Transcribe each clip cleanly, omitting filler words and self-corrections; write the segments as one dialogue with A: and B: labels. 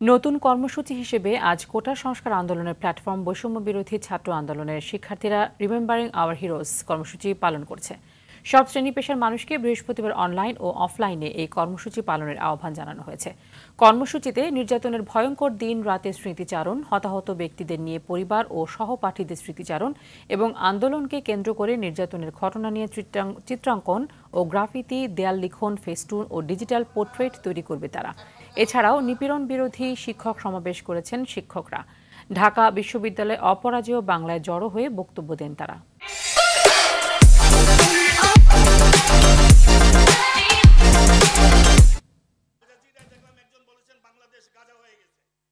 A: নতুন কর্মসূচি হিসেবে আজ কোটা সংস্কার আন্দোলনের প্ল্যাটফর্ম বৈষম্য বিরোধী ছাত্র আন্দোলনের শিক্ষার্থীরা রিমেম্বারিং আওয়ার হিরোজ কর্মসূচি পালন করছে। সব শ্রেণী পেশার মানুষকে বৃহস্পতিবার অনলাইন ও অফলাইনে এই কর্মসূচি পালনের আহ্বান জানানো হয়েছে। কর্মসূচিতে নির্যাতনের ভয়ঙ্কর দিন রাতের স্মৃতিচারণ, হতাহত ব্যক্তিদের নিয়ে পরিবার ও সহপাঠীদের স্মৃতিচারণ এবং আন্দোলনকে কেন্দ্র করে নির্যাতনের ঘটনা নিয়ে চিত্রাঙ্কন ও গ্রাফিতি, দেয়াল লিখন, ফেস্টুন ও ডিজিটাল পোর্ট্রেট তৈরি করবে তারা। এছাড়াও নিপীড়ন বিরোধী শিক্ষক সমাবেশ করেছেন শিক্ষকরা। ঢাকা বিশ্ববিদ্যালয়ে অপরাজেয় বাংলায় জড়ো হয়ে বক্তব্য দেন তারা।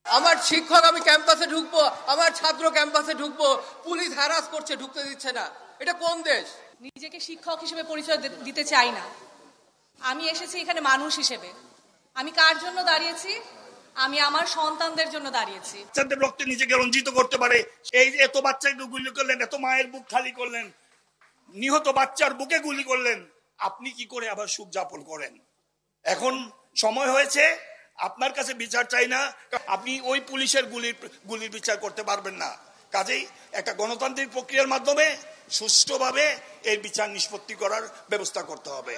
B: আমার শিক্ষক, আমি ক্যাম্পাসে ঢুকবো, আমার ছাত্র ক্যাম্পাসে ঢুকবো, পুলিশ হ্যারাস করছে, ঢুকতে দিচ্ছে না। এটা কোন দেশ?
C: নিজেকে শিক্ষক হিসেবে পরিচয় দিতে চাই না। আমি এসেছি এখানে মানুষ হিসেবে। আমি কার জন্য দাঁড়িয়েছি? আমি আমার সন্তানদের জন্য দাঁড়িয়েছি।
D: বাচ্চাদের রক্তে নিজেকে রঞ্জিত করতে পারে, এই যে এত বাচ্চাকে গুলি করলেন, এত মায়ের বুক খালি করলেন, নিহত বাচ্চার বুকে গুলি করলেন, আপনি কি করে আবার সুখ যাপন করেন? এখন সময় হয়েছে, আপনার কাছে বিচার চাই না। আপনি ওই পুলিশের গুলির বিচার করতে পারবেন না। কাজেই একটা গণতান্ত্রিক প্রক্রিয়ার মাধ্যমে সুষ্ঠুভাবে এর বিচার নিষ্পত্তি করার ব্যবস্থা করতে হবে।